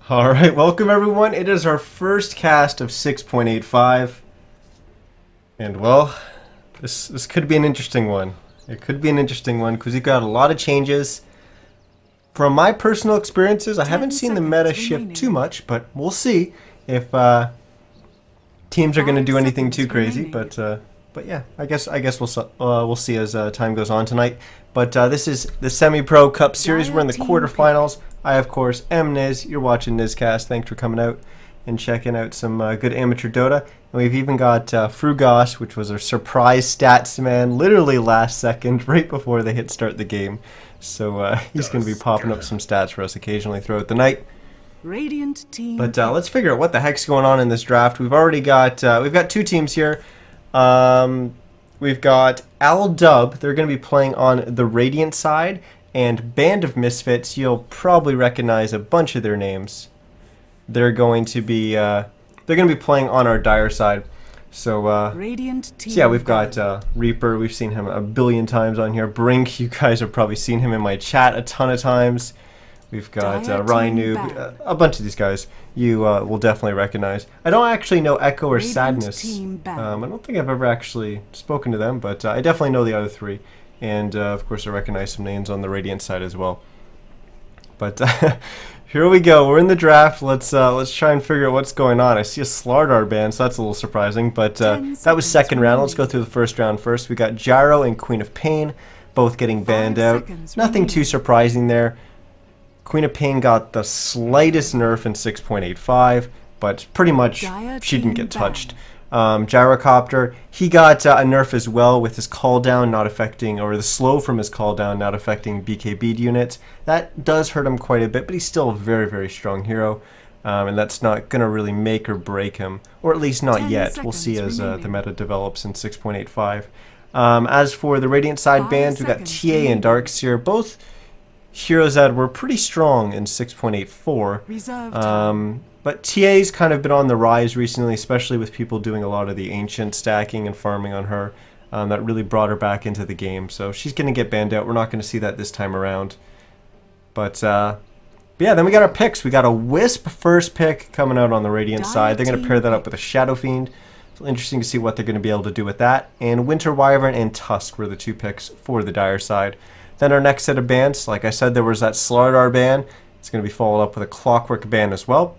Alright, welcome everyone. It is our first cast of 6.85. And well, this could be an interesting one. It could be an interesting one because we've got a lot of changes. From my personal experiences, I haven't seen the meta shift too much, but we'll see if teams are going to do anything too crazy. But yeah, I guess we'll see as time goes on tonight. But this is the Semi-Pro Cup Series. We're in the quarterfinals. I, of course, am Niz. You're watching NizCast. Thanks for coming out and checking out some good amateur Dota. And we've even got Frugos, which was a surprise stats man, literally last second, right before they hit start the game. So he's going to be popping up some stats for us occasionally throughout the night. Radiant team. But let's figure out what the heck's going on in this draft. We've already got we've got two teams here. We've got Aldub. They're going to be playing on the Radiant side. And Band of Misfits, you'll probably recognize a bunch of their names. They're going to be playing on our Dire side. So, yeah, we've got Reaper. We've seen him a billion times on here. Brink, you guys have probably seen him in my chat a ton of times. We've got Ryan Noob, a bunch of these guys you will definitely recognize. I don't actually know Echo or Sadness. I don't think I've ever actually spoken to them, but I definitely know the other three. And of course I recognize some names on the Radiant side as well. But here we go. We're in the draft. Let's try and figure out what's going on. I see a Slardar ban, so that's a little surprising. But that was second round. Let's go through the first round first. We got Gyro and Queen of Pain both getting banned out. Nothing too surprising there. Queen of Pain got the slightest nerf in 6.85, but pretty much she didn't get touched. Gyrocopter, he got a nerf as well with his call down not affecting, or the slow from his call down not affecting BKB units. That does hurt him quite a bit, but he's still a very, very strong hero. And that's not going to really make or break him, or at least not yet. We'll see as the meta develops in 6.85. As for the Radiant side bans, we got TA and Darkseer, both heroes that were pretty strong in 6.84. But TA's kind of been on the rise recently, especially with people doing a lot of the ancient stacking and farming on her. That really brought her back into the game. So she's going to get banned out. We're not going to see that this time around. But yeah, then we got our picks. We got a Wisp first pick coming out on the Radiant side. They're going to pair that up with a Shadow Fiend. So interesting to see what they're going to be able to do with that. And Winter Wyvern and Tusk were the two picks for the Dire side. Then our next set of bans, like I said, there was that Slardar ban. It's going to be followed up with a Clockwork ban as well.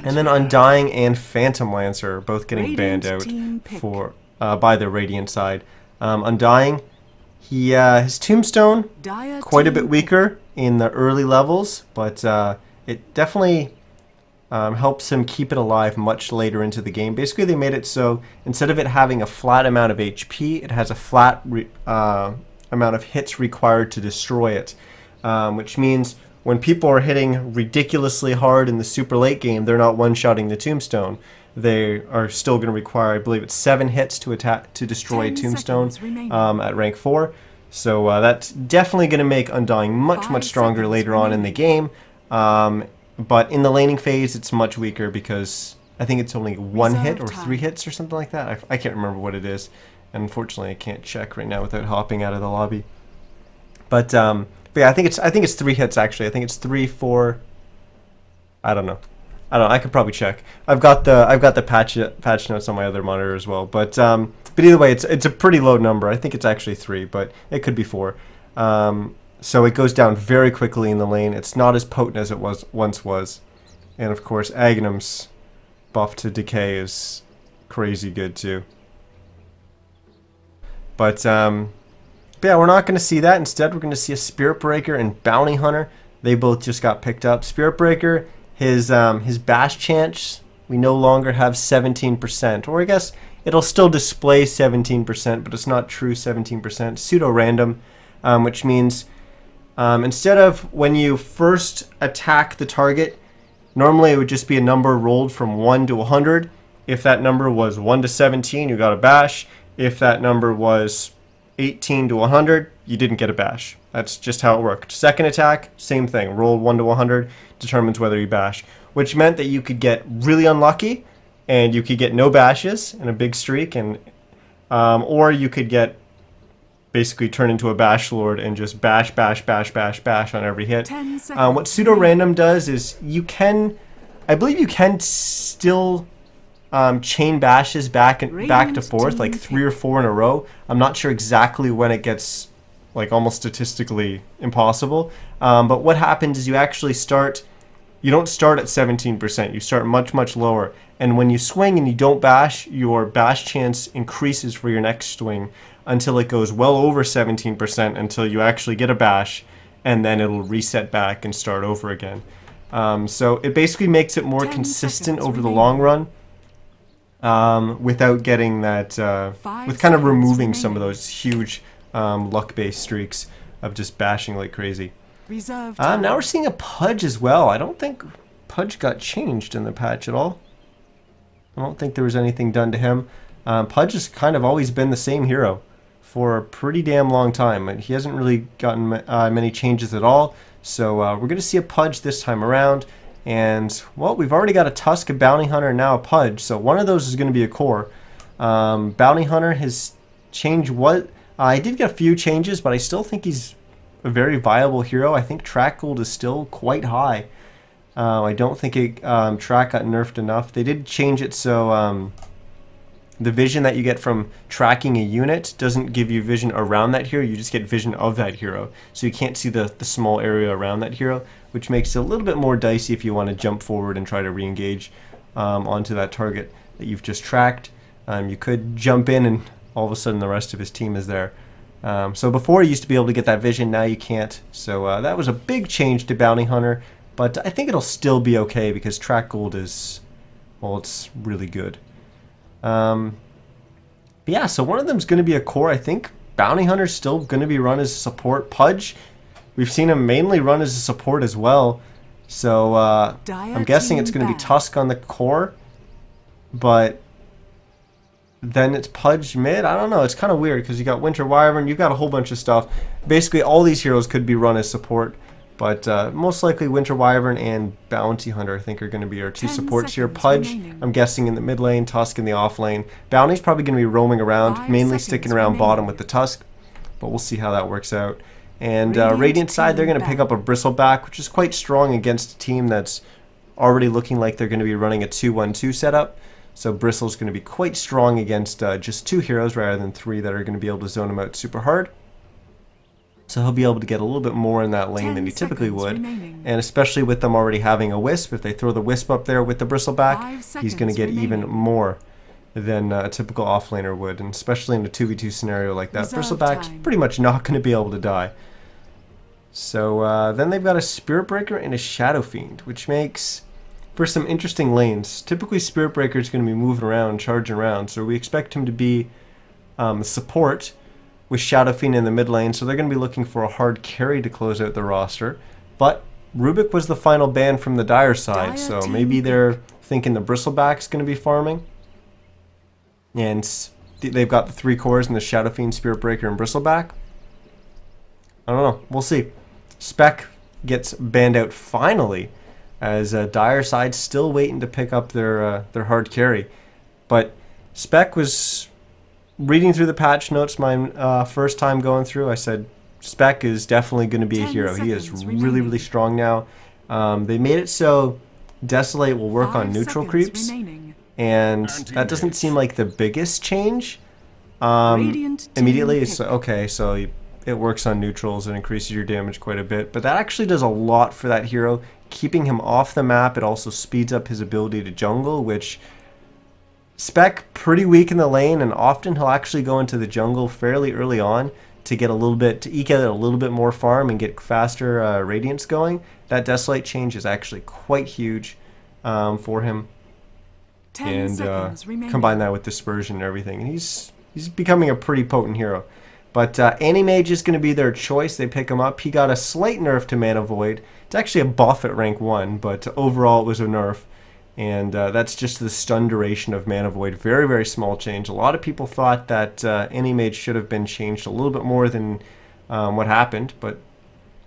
And then Undying and Phantom Lancer both getting banned out for by the Radiant side. Undying, his Tombstone quite a bit weaker in the early levels, but it definitely helps him keep it alive much later into the game. Basically, they made it so instead of it having a flat amount of HP, it has a flat amount of hits required to destroy it, which means when people are hitting ridiculously hard in the super late game, they're not one-shotting the Tombstone. They are still going to require, I believe it's 7 hits to destroy a Tombstone at rank 4. So that's definitely going to make Undying much stronger later on in the game. But in the laning phase, it's much weaker because I think it's only 1 hit or 3 hits or something like that. I can't remember what it is. And unfortunately, I can't check right now without hopping out of the lobby. But yeah, I think it's 3 hits actually. I think it's 3, 4. I don't know. I could probably check. I've got the patch notes on my other monitor as well. But either way, it's a pretty low number. I think it's actually 3, but it could be 4. So it goes down very quickly in the lane. It's not as potent as it once was. And of course, Aghanim's buff to decay is crazy good too. But yeah, we're not going to see that. Instead, we're going to see a Spirit Breaker and Bounty Hunter. They both just got picked up. Spirit Breaker, his bash chance, we no longer have 17%. Or I guess it'll still display 17%, but it's not true 17%. Pseudo-random, which means instead of when you first attack the target, normally it would just be a number rolled from 1 to 100. If that number was 1 to 17, you got a bash. If that number was 18 to 100, you didn't get a bash. That's just how it worked. Second attack, same thing. Roll 1 to 100, determines whether you bash. Which meant that you could get really unlucky, and you could get no bashes in a big streak, and or you could get basically turn into a Bash Lord and just bash, bash, bash, bash, bash on every hit. 10 seconds. What pseudo random does is you can, I believe you can still chain bashes back to forth, like 3 or 4 in a row. I'm not sure exactly when it gets like almost statistically impossible. But what happens is you actually start, you don't start at 17%, you start much, much lower. And when you swing and you don't bash, your bash chance increases for your next swing until it goes well over 17%, until you actually get a bash, and then it'll reset back and start over again. So it basically makes it more consistent over the long run, without getting that, with kind of removing some of those huge luck-based streaks of just bashing like crazy. Now we're seeing a Pudge as well. I don't think Pudge got changed in the patch at all. I don't think there was anything done to him. Pudge has kind of always been the same hero for a pretty damn long time. He hasn't really gotten many changes at all. So we're going to see a Pudge this time around. And, well, we've already got a Tusk, a Bounty Hunter, and now a Pudge. So one of those is going to be a core. Bounty Hunter has changed what... I did get a few changes, but I still think he's a very viable hero. I think track gold is still quite high. I don't think track got nerfed enough. They did change it so the vision that you get from tracking a unit doesn't give you vision around that hero. You just get vision of that hero. So you can't see the small area around that hero, which makes it a little bit more dicey if you want to jump forward and try to re-engage onto that target that you've just tracked. You could jump in and all of a sudden the rest of his team is there. So before you used to be able to get that vision, now you can't. So that was a big change to Bounty Hunter, but I think it'll still be okay because track gold is, well, it's really good. Yeah, so one of them is going to be a core. I think Bounty Hunter's still going to be run as a support. Pudge, we've seen him mainly run as a support as well. So I'm guessing it's going to be Tusk on the core, but then it's Pudge mid. I don't know. It's kind of weird because you got Winter Wyvern, you've got a whole bunch of stuff. Basically, all these heroes could be run as support, but most likely Winter Wyvern and Bounty Hunter, I think, are going to be our 2 supports here. Pudge, I'm guessing, in the mid lane, Tusk in the off lane. Bounty's probably going to be roaming around, mainly sticking around bottom with the Tusk, but we'll see how that works out. And Radiant side, they're going to pick up a Bristleback, which is quite strong against a team that's already looking like they're going to be running a 2-1-2 setup. So Bristle's going to be quite strong against just 2 heroes rather than 3 that are going to be able to zone him out super hard. So he'll be able to get a little bit more in that lane than he typically would. And especially with them already having a Wisp, if they throw the Wisp up there with the Bristleback, he's going to get even more than a typical offlaner would. And especially in a 2v2 scenario like that, Bristleback's pretty much not going to be able to die. So then they've got a Spirit Breaker and a Shadow Fiend, which makes for some interesting lanes. Typically Spirit Breaker is going to be moving around, charging around, so we expect him to be support with Shadow Fiend in the mid lane, so they're going to be looking for a hard carry to close out the roster. But Rubik was the final ban from the Dire side, so maybe they're thinking the Bristleback's going to be farming. And they've got the 3 cores in the Shadow Fiend, Spirit Breaker, and Bristleback. I don't know. We'll see. Spec gets banned out finally, as Dire side still waiting to pick up their hard carry. But Spec was reading through the patch notes my first time going through. I said Spec is definitely going to be a hero. He is really, really strong now. They made it so Desolate will work on neutral creeps, and that doesn't seem like the biggest change immediately. It's okay, so it works on neutrals and increases your damage quite a bit, but that actually does a lot for that hero, keeping him off the map. It also speeds up his ability to jungle, which Spec pretty weak in the lane, and often he'll actually go into the jungle fairly early on to get a little bit, to eke out a little bit more farm and get faster radiance going. That Desolate change is actually quite huge for him, and combine that with Dispersion and everything, and he's becoming a pretty potent hero. But Anti-Mage is going to be their choice. They pick him up. He got a slight nerf to Mana Void. It's actually a buff at rank 1, but overall it was a nerf. And that's just the stun duration of Mana Void. Very, very small change. A lot of people thought that Anti-Mage should have been changed a little bit more than what happened. But,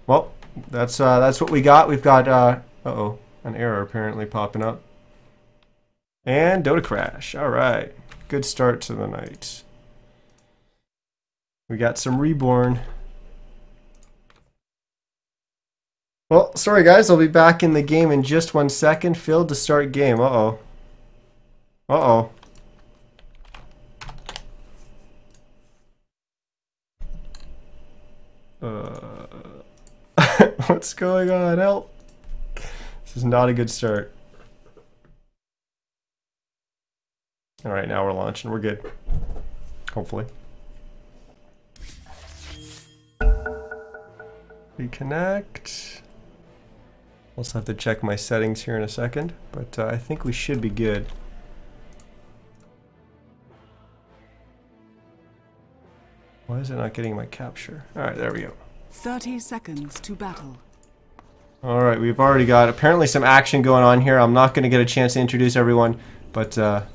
well, that's what we got. We've got, uh-oh, an error apparently popping up. And Dota crash. All right. Good start to the night. We got some Reborn. Well, sorry guys, I'll be back in the game in just 1 second. Failed to start game. Uh-oh. Uh-oh. What's going on? Help. This is not a good start. Alright, now we're launching. We're good. Hopefully. Reconnect. Also have to check my settings here in a second, but I think we should be good. Why is it not getting my capture? Alright, there we go. 30 seconds to battle. Alright, we've already got apparently some action going on here. I'm not going to get a chance to introduce everyone, but we'll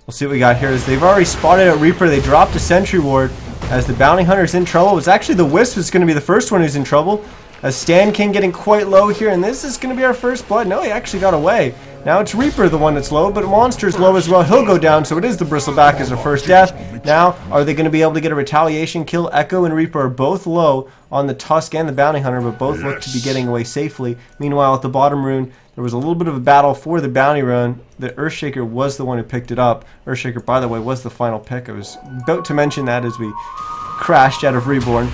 see what we got here. Is they've already spotted a Reaper. They dropped a sentry ward as the bounty hunter's in trouble. It's actually the Wisp is going to be the first one who's in trouble. As Stan King getting quite low here, and this is going to be our first blood. No, he actually got away. Now it's Reaper the one that's low, but Monster's low as well. He'll go down, so it is the Bristleback as our first death. Now, are they going to be able to get a retaliation kill? Echo and Reaper are both low on the Tusk and the Bounty Hunter, but both look to be getting away safely. Meanwhile, at the bottom rune, there was a little bit of a battle for the Bounty rune. The Earthshaker was the one who picked it up. Earthshaker, by the way, was the final pick. I was about to mention that as we crashed out of Reborn.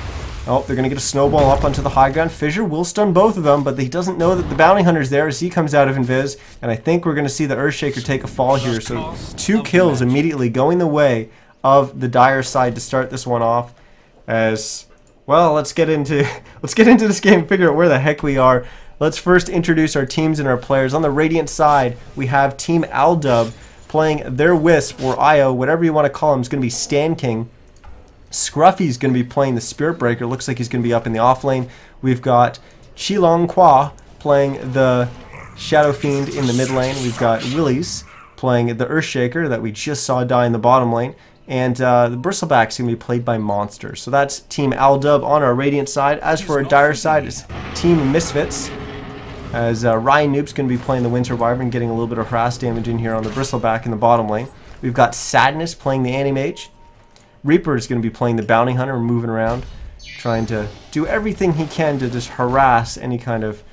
Oh, they're going to get a snowball up onto the high ground. Fissure will stun both of them, but he doesn't know that the Bounty Hunter's there as he comes out of Invis. And I think we're going to see the Earthshaker take a fall here. So 2 kills immediately going the way of the Dire side to start this one off. As, well, let's get into this game and figure out where the heck we are. Let's first introduce our teams and our players. On the Radiant side, we have Team Aldub playing their Wisp, or IO, whatever you want to call him, is going to be Stan King. Scruffy's going to be playing the Spirit Breaker. Looks like he's going to be up in the off lane. We've got Qilong Kwa playing the Shadow Fiend in the mid lane. We've got Willies playing the Earthshaker that we just saw die in the bottom lane. And the Bristleback's going to be played by Monster. So that's Team Aldub on our Radiant side. As for our Dire side, it's Team Misfits. As Ryan Noob's going to be playing the Winter Wyvern, getting a little bit of harass damage in here on the Bristleback in the bottom lane. We've got Sadness playing the Anti-Mage. Reaper is going to be playing the Bounty Hunter, moving around, trying to do everything he can to just harass any kind of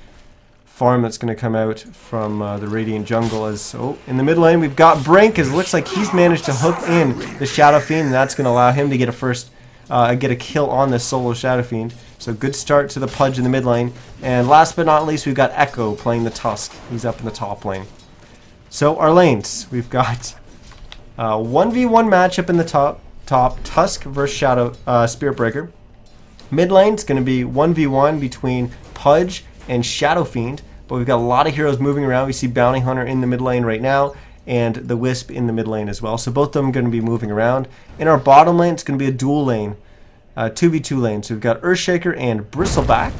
farm that's going to come out from the Radiant Jungle. As in the mid lane, we've got Brink, as it looks like he's managed to hook in the Shadow Fiend, and that's going to allow him to get a kill on this solo Shadow Fiend. So good start to the Pudge in the mid lane. And last but not least, we've got Echo playing the Tusk. He's up in the top lane. So our lanes, we've got 1v1 matchup in the top, Tusk versus Shadow Spirit Breaker. Mid lane's going to be 1v1 between Pudge and Shadow Fiend, but we've got a lot of heroes moving around. We see Bounty Hunter in the mid lane right now, and the Wisp in the mid lane as well. So both of them are going to be moving around. In our bottom lane, it's going to be a dual lane, 2v2 lane. So we've got Earthshaker and Bristleback.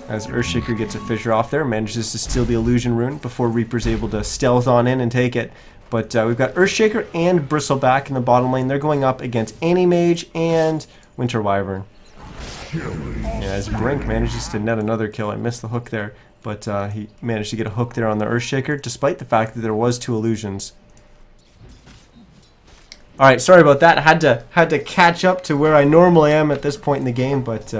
As Earthshaker gets a Fissure off there, manages to steal the Illusion Rune before Reaper's able to stealth on in and take it. But we've got Earthshaker and Bristleback in the bottom lane. They're going up against Anti-Mage and Winter Wyvern. And as Brink manages to net another kill, I missed the hook there, but he managed to get a hook there on the Earthshaker, despite the fact that there was 2 illusions. Alright, sorry about that. Had to catch up to where I normally am at this point in the game, but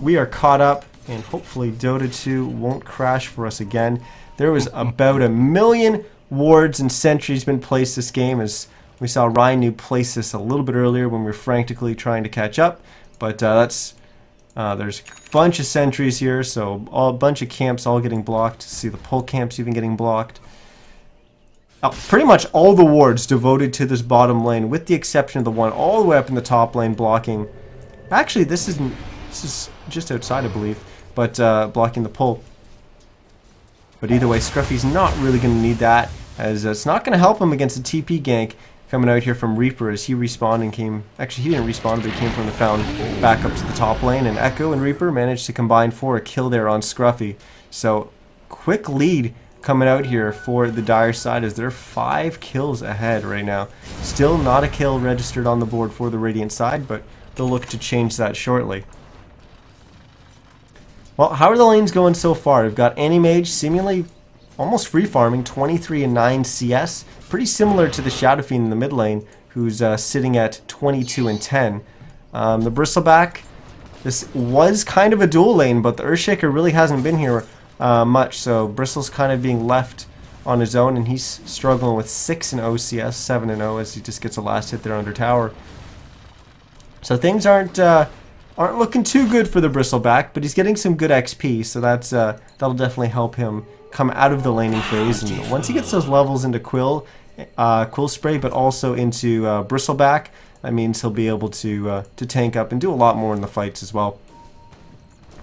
we are caught up, and hopefully Dota 2 won't crash for us again. There was about 1 million wards and sentries been placed this game, as we saw Ryan Noob place this a little bit earlier when we were frantically trying to catch up. But there's a bunch of sentries here, so a bunch of camps all getting blocked. See the pole camps even getting blocked. Pretty much all the wards devoted to this bottom lane, with the exception of the one all the way up in the top lane blocking. Actually, this is just outside, I believe, but blocking the pole. But either way, Scruffy's not really going to need that, as it's not going to help him against a TP gank coming out here from Reaper as he respawned and came... Actually, he didn't respawn, but he came from the fountain back up to the top lane, and Echo and Reaper managed to combine for a kill there on Scruffy. So, quick lead coming out here for the Dire side, as they're 5 kills ahead right now. Still not a kill registered on the board for the Radiant side, but they'll look to change that shortly. Well, how are the lanes going so far? We've got Anti-Mage seemingly almost free farming, 23 and 9 CS. Pretty similar to the Shadow Fiend in the mid lane, who's sitting at 22 and 10. The Bristleback, this was kind of a dual lane, but the Earthshaker really hasn't been here much, so Bristle's kind of being left on his own, and he's struggling with 6 in OCS, 7 in O, as he just gets a last hit there under tower. So things aren't looking too good for the Bristleback, but he's getting some good XP, so that'll definitely help him come out of the laning phase. And once he gets those levels into Quill Spray, but also into Bristleback, that means he'll be able to tank up and do a lot more in the fights as well.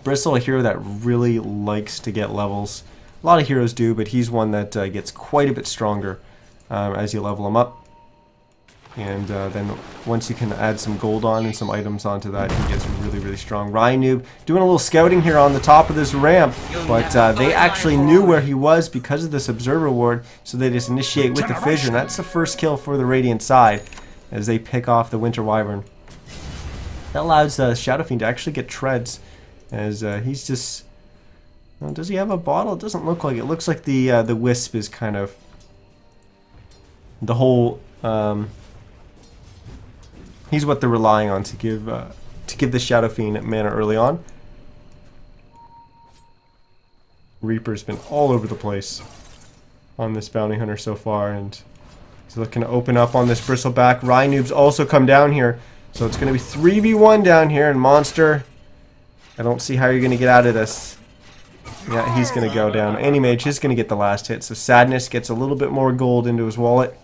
Bristle, a hero that really likes to get levels. A lot of heroes do, but he's one that gets quite a bit stronger as you level him up. And then once you can add some gold on and some items onto that, he gets really, really strong. Ryanoob doing a little scouting here on the top of this ramp, but they actually knew where he was because of this Observer Ward, so they just initiate with the Fissure. And that's the first kill for the Radiant side as they pick off the Winter Wyvern. That allows Shadow Fiend to actually get treads, as he's just... Well, does he have a bottle? It doesn't look like it. It looks like the Wisp is kind of... The whole... He's what they're relying on to give the Shadow Fiend mana early on. Reaper's been all over the place on this Bounty Hunter so far, and he's looking to open up on this Bristleback. Ryanoob's also come down here, so it's going to be 3v1 down here, and Monster, I don't see how you're going to get out of this. Yeah, he's going to go down. Animage is going to get the last hit, so Sadness gets a little bit more gold into his wallet.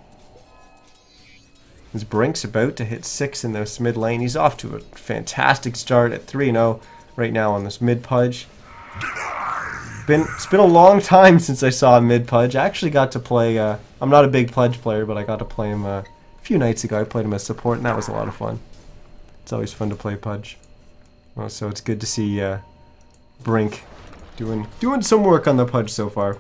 His Brink's about to hit 6 in this mid lane. He's off to a fantastic start at 3-0 right now on this mid pudge. It's been a long time since I saw a mid pudge. I actually got to play, I'm not a big pudge player, but I got to play him a few nights ago. I played him as support, and that was a lot of fun. It's always fun to play pudge. Well, so it's good to see Brink doing some work on the pudge so far.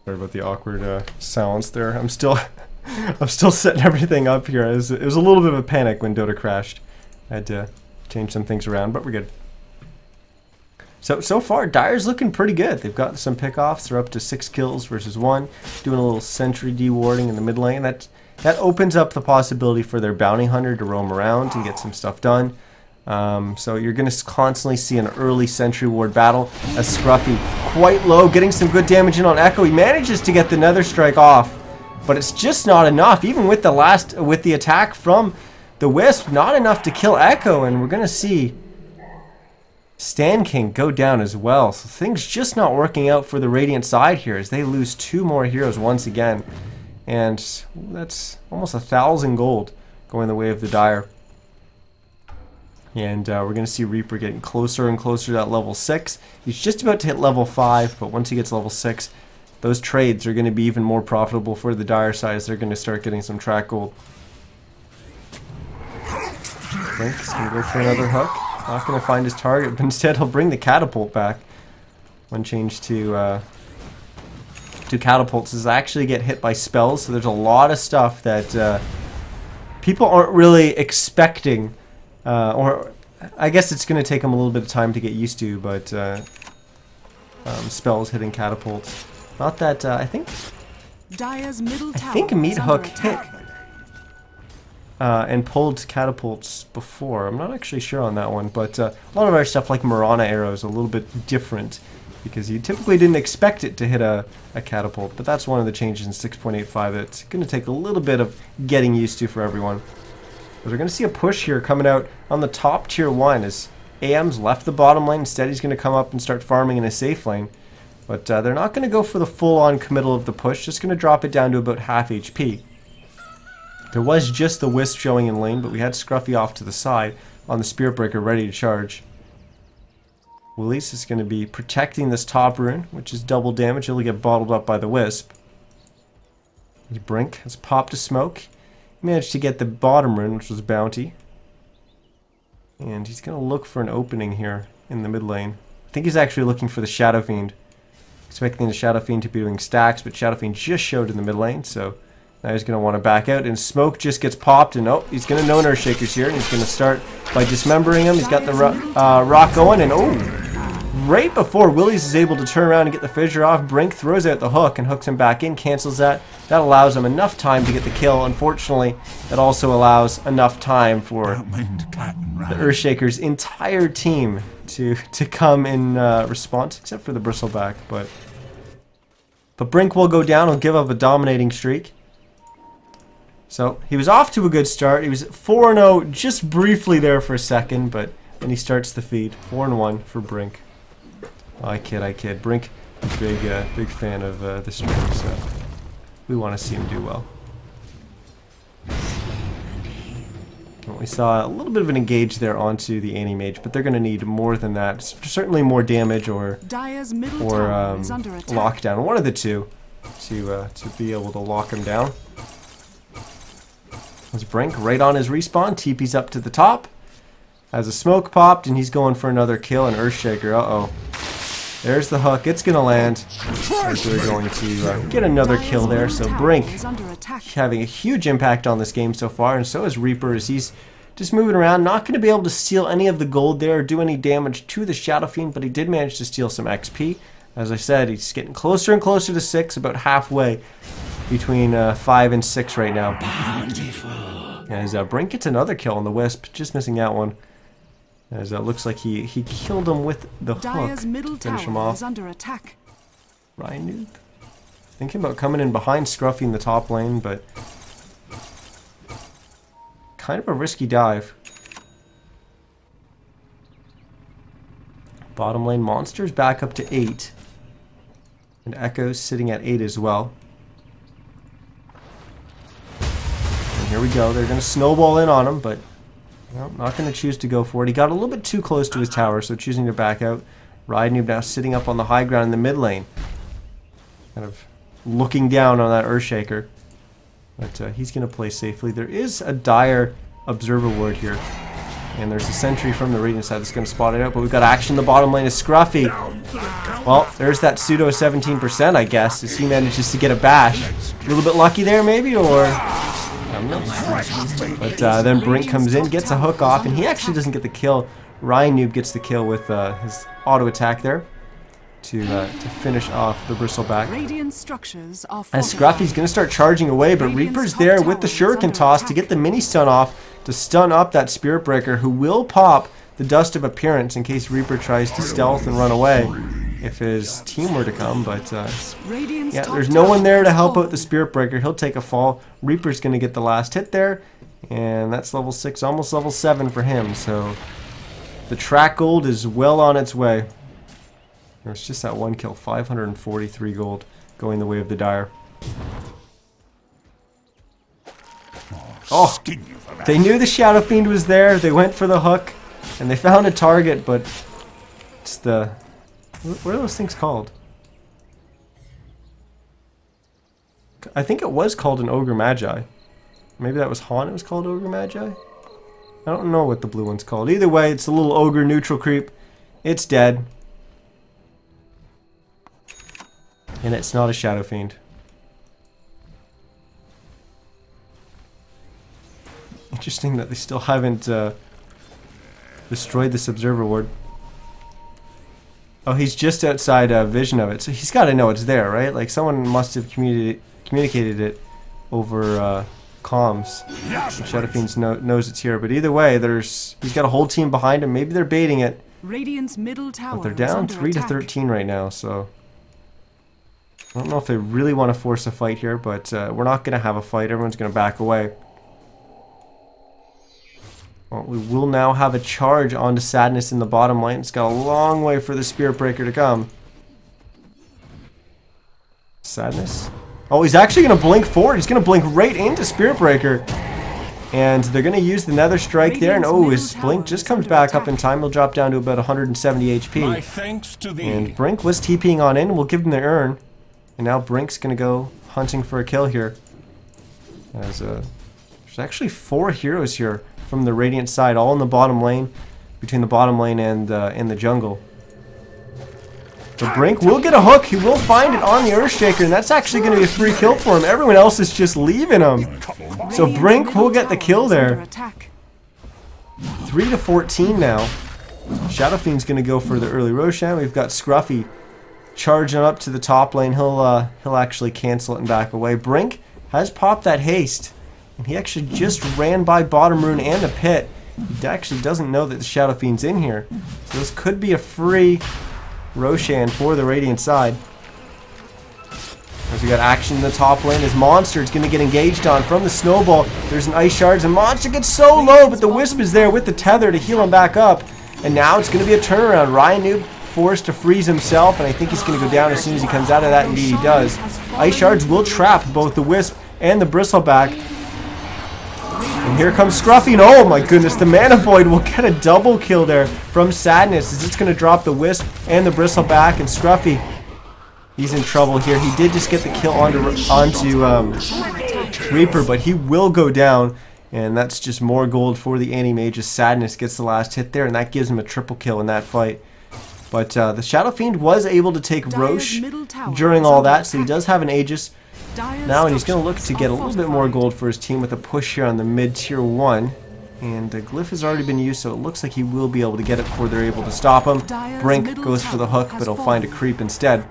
Sorry about the awkward silence there. I'm still setting everything up here. It was a little bit of a panic when Dota crashed. I had to change some things around, but we're good. So far, Dire's looking pretty good. They've got some pickoffs. They're up to 6 kills versus 1. Doing a little sentry dewarding in the mid lane. That opens up the possibility for their Bounty Hunter to roam around and get some stuff done. So you're going to constantly see an early sentry ward battle as Scruffy quite low, getting some good damage in on Echo. He manages to get the Nether Strike off, but it's just not enough. Even with the attack from the Wisp, not enough to kill Echo, and we're going to see Stan King go down as well. So things just not working out for the Radiant side here as they lose 2 more heroes once again, and that's almost 1,000 gold going the way of the Dire. And we're going to see Reaper getting closer and closer to that level 6. He's just about to hit level 5, but once he gets level 6, those trades are going to be even more profitable for the Dire side as they're going to start getting some track gold. Blink's going to go for another hook. Not going to find his target, but instead he'll bring the Catapult back. One change to Catapults is actually get hit by spells, so there's a lot of stuff that people aren't really expecting. Or I guess it's going to take them a little bit of time to get used to, but spells hitting catapults. Not that I think Meat Hook hit and pulled catapults before. I'm not actually sure on that one, but a lot of our stuff like Marana arrows a little bit different because you typically didn't expect it to hit a catapult. But that's one of the changes in 6.85 that's going to take a little bit of getting used to for everyone. We're going to see a push here coming out on the top tier 1 as AM's left the bottom lane. Instead, he's going to come up and start farming in a safe lane. But they're not going to go for the full-on committal of the push, just going to drop it down to about half HP. There was just the Wisp showing in lane, but we had Scruffy off to the side on the Spirit Breaker ready to charge. Willis is going to be protecting this top rune, which is double damage. He'll get bottled up by the Wisp. Brink has popped a smoke. Managed to get the bottom rune, which was Bounty. And he's going to look for an opening here in the mid lane. I think he's actually looking for the Shadow Fiend. Expecting the Shadow Fiend to be doing stacks, but Shadow Fiend just showed in the mid lane, so now he's going to want to back out. And Smoke just gets popped, and oh, he's going to know Earthshaker's here, and he's going to start by dismembering him. He's got the rock going, and oh! right before Willies is able to turn around and get the fissure off, Brink throws out the hook and hooks him back in, cancels that. That allows him enough time to get the kill. Unfortunately, that also allows enough time for the Earthshaker's entire team to come in response, except for the Bristleback. But Brink will go down. He'll give up a dominating streak. So he was off to a good start. He was 4-0 just briefly there for a second, but then he starts the feed. 4-1 for Brink. Oh, I kid. Brink, big fan of the stream, so we want to see him do well. Well, we saw a little bit of an engage there onto the Anti-Mage, but they're going to need more than that. Certainly more damage or lockdown, one of the two, to be able to lock him down. There's Brink right on his respawn. TP's up to the top. Has a smoke popped, and he's going for another kill. And Earthshaker, uh-oh. There's the hook. It's going to land. As we're going to get another kill there. So Brink having a huge impact on this game so far, and so is Reaper as he's just moving around. Not going to be able to steal any of the gold there or do any damage to the Shadow Fiend, but he did manage to steal some XP. As I said, he's getting closer and closer to 6, about halfway between 5 and 6 right now. As Brink gets another kill on the Wisp, just missing that one. As it looks like he killed him with the hook to finish him off. Ryan Noob thinking about coming in behind Scruffy in the top lane, but kind of a risky dive. Bottom lane Monsters back up to 8. And Echo's sitting at 8 as well. And here we go. They're going to snowball in on him, but well, not going to choose to go for it. He got a little bit too close to his tower, so choosing to back out. Ride now sitting up on the high ground in the mid lane. Kind of looking down on that Earthshaker. But he's going to play safely. There is a dire Observer Ward here. And there's a sentry from the Radiant side that's going to spot it out. But we've got action in the bottom lane is Scruffy. Well, there's that pseudo 17%, I guess, as he manages to get a bash. A little bit lucky there, maybe, or I don't know. But then Brink comes in, gets a hook off, and he actually doesn't get the kill. Ryan Noob gets the kill with his auto attack there to finish off the Bristleback. And Scruffy's going to start charging away, but Reaper's there with the Shuriken toss to get the mini stun off, to stun up that Spirit Breaker, who will pop the Dust of Appearance in case Reaper tries to stealth and run away if his team were to come. But yeah, there's no one there to help out the Spirit Breaker. He'll take a fall. Reaper's going to get the last hit there, and that's level 6, almost level 7 for him. So the track gold is well on its way. There's just that one kill, 543 gold going the way of the Dire. Oh, they knew the Shadow Fiend was there. They went for the hook, and they found a target, but it's the... What are those things called? I think it was called an Ogre Magi. Maybe that was Han, it was called Ogre Magi? I don't know what the blue one's called. Either way, it's a little Ogre neutral creep. It's dead. And it's not a Shadow Fiend. Interesting that they still haven't destroyed this Observer Ward. Oh, he's just outside vision of it, so he's got to know it's there, right? Like someone must have communicated it over comms. Shadow Fiend knows it's here, but either way, he's got a whole team behind him. Maybe they're baiting it. Radiant's middle tower but they're down 3-13 right now, so I don't know if they really want to force a fight here, but we're not going to have a fight. Everyone's going to back away. Well, we will now have a charge onto Sadness in the bottom lane. It's got a long way for the Spirit Breaker to come. Sadness. Oh, he's actually going to blink forward. He's going to blink right into Spirit Breaker. And they're going to use the Nether Strike there. And oh, his blink just comes back up in time. He'll drop down to about 170 HP. And Brink was TPing on in. We'll give him the urn. And now Brink's going to go hunting for a kill here. As there's actually 4 heroes here from the Radiant side, all in the bottom lane, between the bottom lane and in the jungle. So Brink will get a hook. He will find it on the Earthshaker, and that's actually going to be a free kill for him. Everyone else is just leaving him. So Brink will get the kill there. 3-14 now. Shadow Fiend's going to go for the early Roshan. We've got Scruffy charging up to the top lane. He'll actually cancel it and back away. Brink has popped that haste, and he actually just ran by bottom rune and the pit. He actually doesn't know that the Shadow Fiend's in here. So this could be a free Roshan for the Radiant side. As we got action in the top lane, as Monster is going to get engaged on from the snowball. There's an ice shards, and Monster gets so low, but the Wisp is there with the tether to heal him back up. And now it's going to be a turnaround. Ryanu forced to freeze himself, and I think he's going to go down as soon as he comes out of that. Indeed he does. Ice shards will trap both the Wisp and the Bristleback. And here comes Scruffy, and oh my goodness, the Mana Void will get a double kill there from Sadness, as it's going to drop the Wisp and the Bristleback, and Scruffy, he's in trouble here. He did just get the kill onto Reaper, but he will go down, and that's just more gold for the Anti-Mage as Sadness gets the last hit there, and that gives him a triple kill in that fight. But the Shadow Fiend was able to take Roche during all that, so he does have an Aegis now, and he's going to look to get a little bit more gold for his team with a push here on the mid tier 1. And the Glyph has already been used, so it looks like he will be able to get it before they're able to stop him. Brink goes for the hook, but he'll find a creep instead.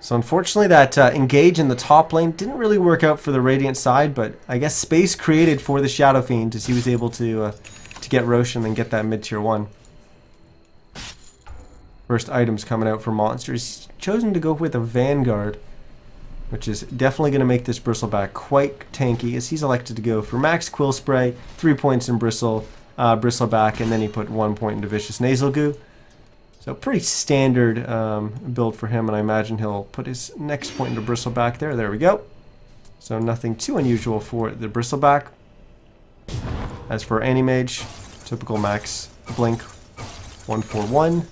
So unfortunately that engage in the top lane didn't really work out for the Radiant side, but I guess space created for the Shadow Fiend as he was able to get Roche and then get that mid tier 1. First items coming out for Monsters. He's chosen to go with a Vanguard, which is definitely going to make this Bristleback quite tanky, as he's elected to go for Max Quill Spray, 3 points in Bristleback, and then he put 1 point into Vicious Nasal Goo. So pretty standard build for him, and I imagine he'll put his next point into Bristleback there. There we go. So nothing too unusual for the Bristleback. As for Anti-Mage, typical Max Blink 141.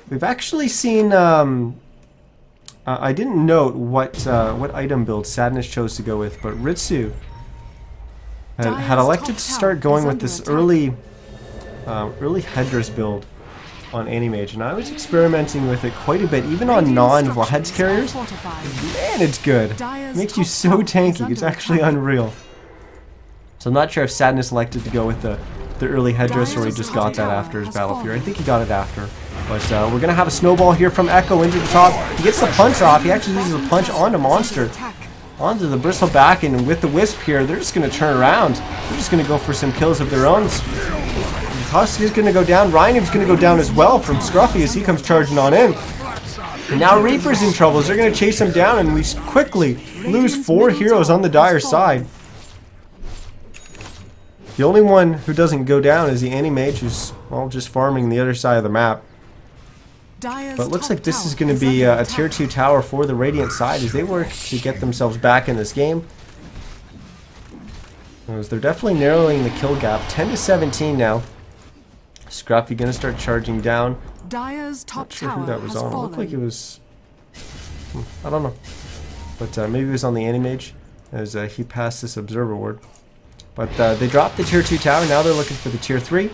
We've actually seen. I didn't note what item build Sadness chose to go with, but Ritsu had elected to start going with this early headdress build on Anti-Mage, and I was experimenting with it quite a bit, even on non-Vlad's carriers. Man, it's good. It makes you so tanky. It's actually unreal. So I'm not sure if Sadness elected to go with the early headdress, or he just got that after his Battle Fury. I think he got it after. But we're going to have a snowball here from Echo into the top. He gets the punch off. He actually uses a punch onto Monster, onto the Bristleback, and with the Wisp here, they're just going to turn around. They're just going to go for some kills of their own. Tusk is going to go down. Ryan's going to go down as well from Scruffy as he comes charging on in. And now Reaper's in trouble. They're going to chase him down, and we quickly lose 4 heroes on the Dire side. The only one who doesn't go down is the Anti-Mage, who's, well, just farming the other side of the map. But it looks like this is going to be a tier 2 tower for the Radiant side as they work to get themselves back in this game. As they're definitely narrowing the kill gap. 10 to 17 now. Scruffy going to start charging down. Not sure who that was on. It looked like it was... I don't know. But maybe it was on the Anti-Mage as he passed this Observer Ward. But they dropped the tier 2 tower. Now they're looking for the tier 3.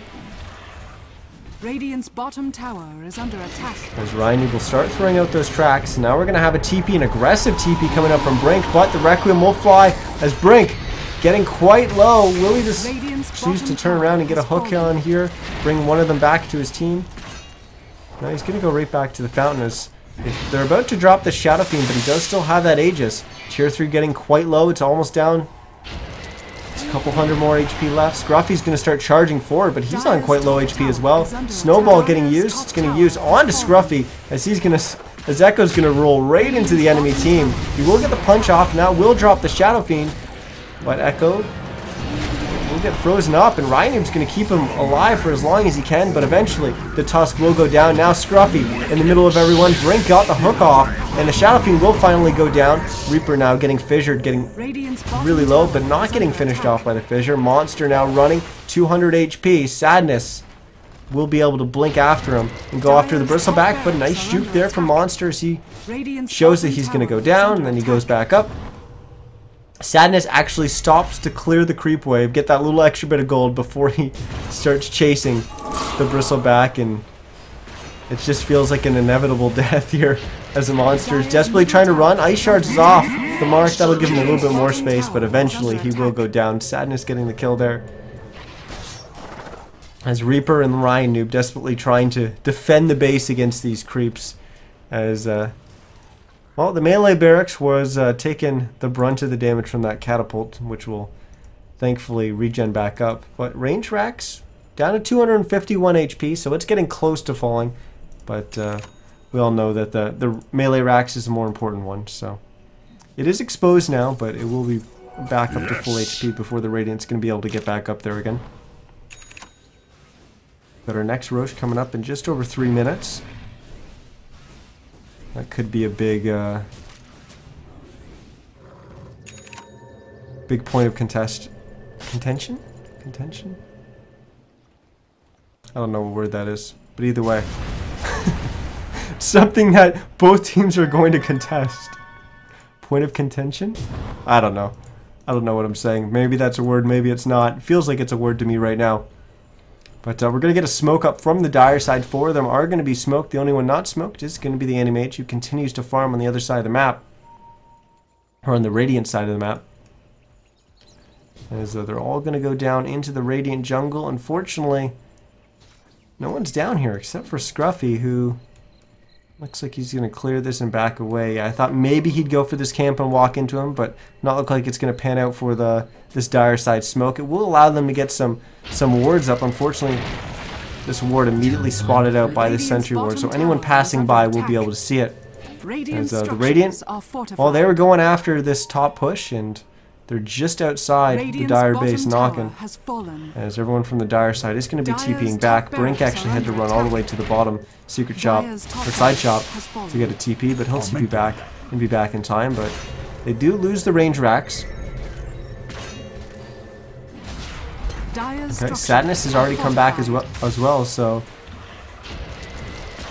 Radiant's bottom tower is under attack. As Ryan will start throwing out those tracks. Now we're going to have a TP, an aggressive TP coming up from Brink, but the Requiem will fly as Brink getting quite low. Will he just choose to turn around and get a hook on here, bring one of them back to his team? No, he's going to go right back to the fountain as they're about to drop the Shadow Fiend, but he does still have that Aegis. Tier 3 getting quite low. It's almost down. A couple hundred more HP left. Scruffy's going to start charging forward, but he's on quite low HP as well. Snowball getting used. It's going to use onto Scruffy as he's going to, as Echo's going to roll right into the enemy team. He will get the punch off. Now will drop the Shadow Fiend, but Echo will get frozen up, and Ryanim's going to keep him alive for as long as he can, but eventually the Tusk will go down. Now Scruffy in the middle of everyone. Brink got the hook off, and the Shadow Fiend will finally go down. Reaper now getting fissured, getting really low, but not getting finished off by the fissure. Monster now running, 200 HP. Sadness will be able to blink after him and go after the Bristleback, but a nice shoot there from Monster as he shows that he's going to go down, and then he goes back up. Sadness actually stops to clear the creep wave, get that little extra bit of gold before he starts chasing the Bristleback, and It just feels like an inevitable death here as the monster is desperately trying to run. Ice Shards is off the mark. That'll give him a little bit more space, but eventually he will go down. Sadness getting the kill there. As Reaper and Ryan Noob desperately trying to defend the base against these creeps. As, well, the melee barracks was taking the brunt of the damage from that catapult, which will thankfully regen back up. But range racks down to 251 HP, so it's getting close to falling. But we all know that the melee racks is the more important one. So it is exposed now, but it will be back up to full HP before the Radiant's going to be able to get back up there again. Got our next Roche coming up in just over 3 minutes. That could be a big big point of contention? I don't know what word that is, but either way. Something that both teams are going to contest. Point of contention? I don't know. I don't know what I'm saying. Maybe that's a word, maybe it's not. It feels like it's a word to me right now. But we're going to get a smoke up from the Dire side. 4 of them are going to be smoked. The only one not smoked is going to be the Anti-Mage, who continues to farm on the other side of the map. Or on the Radiant side of the map. As they're all going to go down into the Radiant jungle. Unfortunately, no one's down here except for Scruffy, who looks like he's going to clear this and back away. I thought maybe he'd go for this camp and walk into him, but not look like it's going to pan out for this Dire side smoke. It will allow them to get some wards up. Unfortunately, this ward immediately spotted out by the sentry ward, so anyone passing by will be able to see it. As the Radiant, well, they were going after this top push, and they're just outside the Dire base knocking. As everyone from the Dire side is going to be TPing back. Brink actually had to run all the way to the bottom secret shop, or side shop, to get a TP, but he'll TP back and be back in time. But they do lose the range racks. Okay, Sadness has already come back as well, so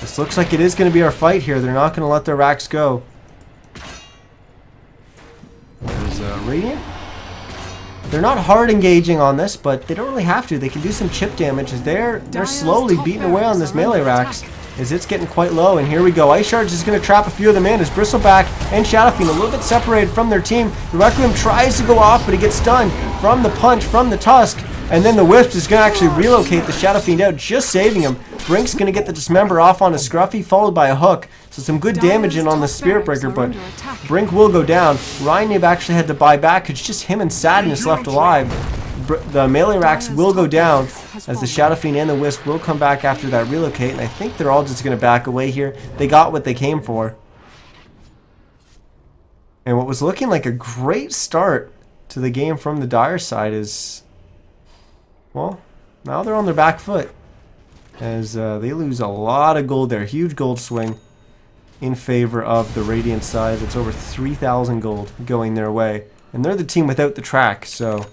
this looks like it is going to be our fight here. They're not going to let their racks go. There's Radiant. They're not hard engaging on this, but they don't really have to. They can do some chip damage as they're slowly beating away on this melee racks as it's getting quite low. And here we go. Ice Shards is going to trap a few of them in as Bristleback and Shadowfiend a little bit separated from their team. The Requiem tries to go off, but he gets stunned from the punch from the Tusk. And then the Wisp is going to actually relocate the Shadowfiend out, just saving him. Brink's going to get the Dismember off on a Scruffy, followed by a hook. So some good damage in on the Spirit Breaker, but Brink will go down. Ryan Noob actually had to buy back. It's just him and Sadness left alive. The melee racks will go down as the Shadowfiend and the Wisp will come back after that relocate. And I think they're all just going to back away here. They got what they came for. And what was looking like a great start to the game from the Dire side is, well, now they're on their back foot as they lose a lot of gold there. Huge gold swing in favor of the Radiant side. It's over 3,000 gold going their way. And they're the team without the track, so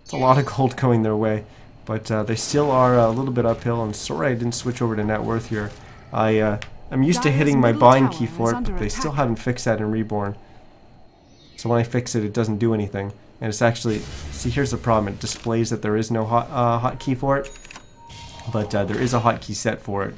it's a lot of gold going their way. But they still are a little bit uphill. I'm sorry I didn't switch over to net worth here. I'm used to hitting my bind key for it, but they still haven't fixed that in Reborn. So when I fix it, it doesn't do anything. And it's actually, see, here's the problem. It displays that there is no hotkey for it, but there is a hotkey set for it.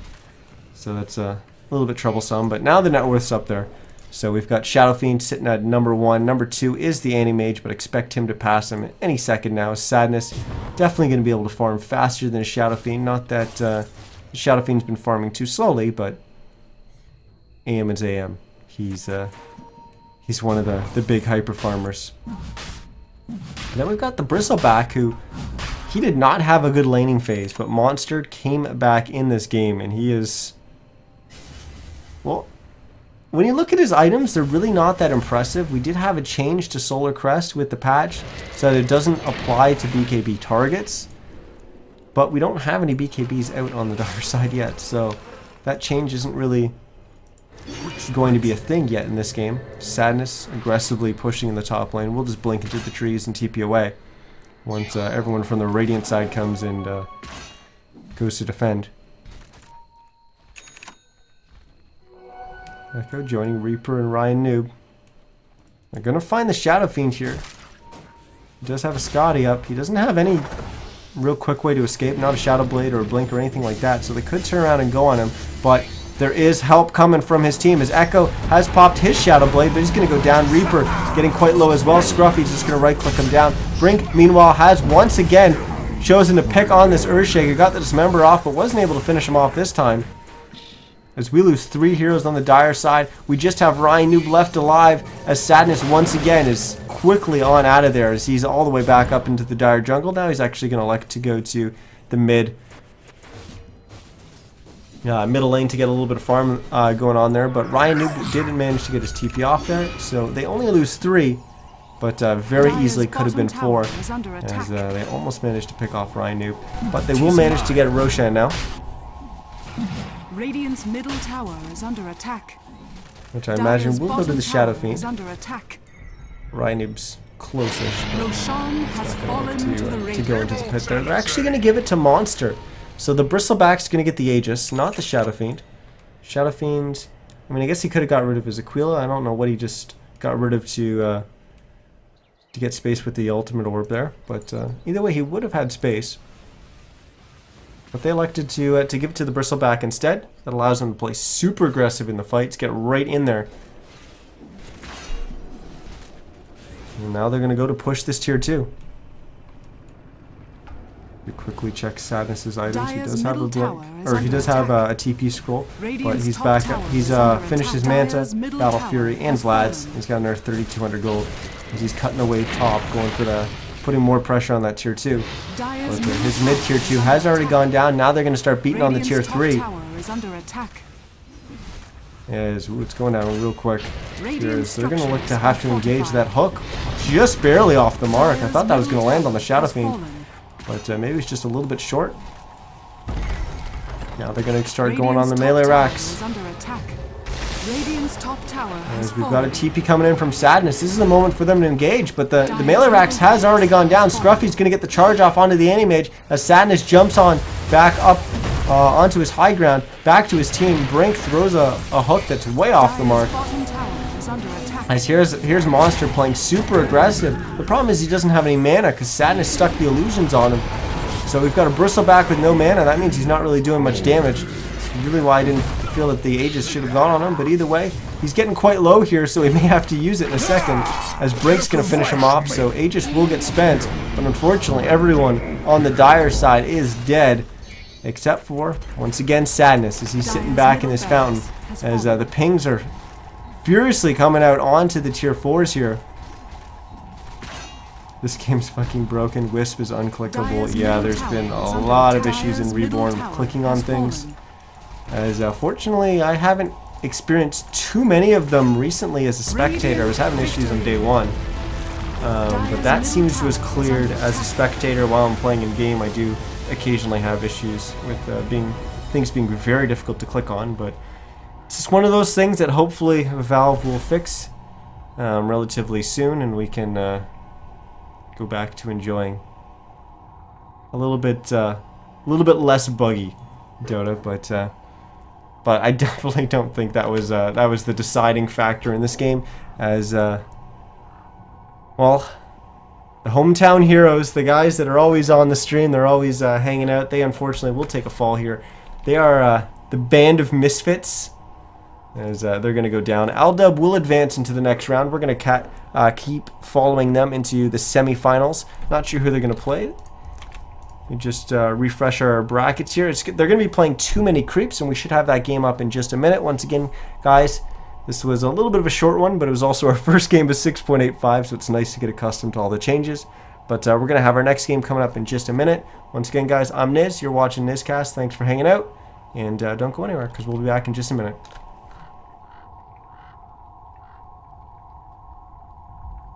So that's a little bit troublesome. But now the net worth's up there. So we've got Shadowfiend sitting at number 1. Number 2 is the Anti-Mage, but expect him to pass him any second now. Sadness definitely going to be able to farm faster than Shadowfiend. Not that Shadowfiend's been farming too slowly, but AM is AM. He's one of the big hyper farmers. And then we've got the Bristleback, who he did not have a good laning phase, but Monster came back in this game, and he is, well, when you look at his items, they're really not that impressive. We did have a change to Solar Crest with the patch, so that it doesn't apply to BKB targets, but we don't have any BKBs out on the Dire side yet, so that change isn't really going to be a thing yet in this game. Sadness aggressively pushing in the top lane. We'll just blink into the trees and TP away once everyone from the Radiant side comes and goes to defend. Echo joining Reaper and Ryan Noob. They're going to find the Shadowfiend here. He does have a Scotty up. He doesn't have any real quick way to escape. Not a Shadow Blade or a Blink or anything like that. So they could turn around and go on him. But there is help coming from his team as Echo has popped his Shadow Blade, but he's going to go down. Reaper getting quite low as well. Scruffy's just going to right-click him down. Brink, meanwhile, has once again chosen to pick on this Earthshaker. Got the Dismember off, but wasn't able to finish him off this time. As we lose 3 heroes on the Dire side, we just have Ryan Noob left alive as Sadness once again is quickly on out of there as he's all the way back up into the Dire jungle. Now he's actually going to elect to go to the middle lane to get a little bit of farm going on there, but Ryan Noob didn't manage to get his TP off there, so they only lose 3, but very easily could have been 4 as they almost managed to pick off Ryan Noob, but they will manage to get Roshan now. Radiant's middle tower is under attack. Which I imagine will go to the Shadow Fiend. Under attack. Ryan Noob's closest. Roshan has fallen to go into the pit there. They're actually going to give it to Monster. So the Bristleback's going to get the Aegis, not the Shadow Fiend. Shadow Fiend, I mean, I guess he could have got rid of his Aquila. I don't know what he just got rid of to get space with the Ultimate Orb there. But either way, he would have had space. But they elected to give it to the Bristleback instead. That allows them to play super aggressive in the fights, get right in there. And now they're going to go to push this tier 2. We quickly check Sadness's items. He does have a TP scroll, but he's back. He's finished his Manta, Battle Fury, and Vlad's. He's got another 3,200 gold as he's cutting away top, going for putting more pressure on that tier 2. But his mid tier 2 has already gone down. Now they're going to start beating on the tier 3. As it's going down real quick. They're going to look to have to engage that hook just barely off the mark. I thought that was going to land on the Shadow Fiend, but maybe it's just a little bit short. Now they're going to start going on the melee racks. As we've got a TP coming in from Sadness. This is the moment for them to engage, but the melee racks has already gone down. Scruffy's going to get the charge off onto the Anti-Mage as Sadness jumps on back up onto his high ground, back to his team. Brink throws a hook that's way off the mark. As here's Monster playing super aggressive. The problem is he doesn't have any mana because Sadness stuck the illusions on him. So we've got a Bristleback with no mana. That means he's not really doing much damage. That's really why I didn't feel that the Aegis should have gone on him, but either way, he's getting quite low here, so he may have to use it in a second, as Brink's going to finish him off, so Aegis will get spent, but unfortunately everyone on the Dire side is dead, except for, once again, Sadness, as he's sitting back in his fountain, as the pings are furiously coming out onto the tier 4s here. This game's fucking broken. Wisp is unclickable. Yeah, there's been a lot of issues in Reborn with clicking on things. As fortunately, I haven't experienced too many of them recently as a spectator. I was having issues on day 1. But that seems to have cleared as a spectator. While I'm playing in game, I do occasionally have issues with things being very difficult to click on. But it's just one of those things that hopefully Valve will fix relatively soon, and we can go back to enjoying a little bit less buggy Dota, but I definitely don't think that was the deciding factor in this game, as well, the hometown heroes, the guys that are always on the stream, they're always hanging out, they unfortunately will take a fall here. They are the band of Misfits, as they're going to go down. Aldub will advance into the next round. We're going to keep following them into the semifinals. Not sure who they're going to play. We just refresh our brackets here. They're going to be playing too many creeps, and we should have that game up in just a minute. Once again, guys, this was a little bit of a short one, but it was also our first game of 6.85, so it's nice to get accustomed to all the changes. But we're going to have our next game coming up in just a minute. Once again, guys, I'm Niz. You're watching NizCast. Thanks for hanging out, and don't go anywhere, because we'll be back in just a minute.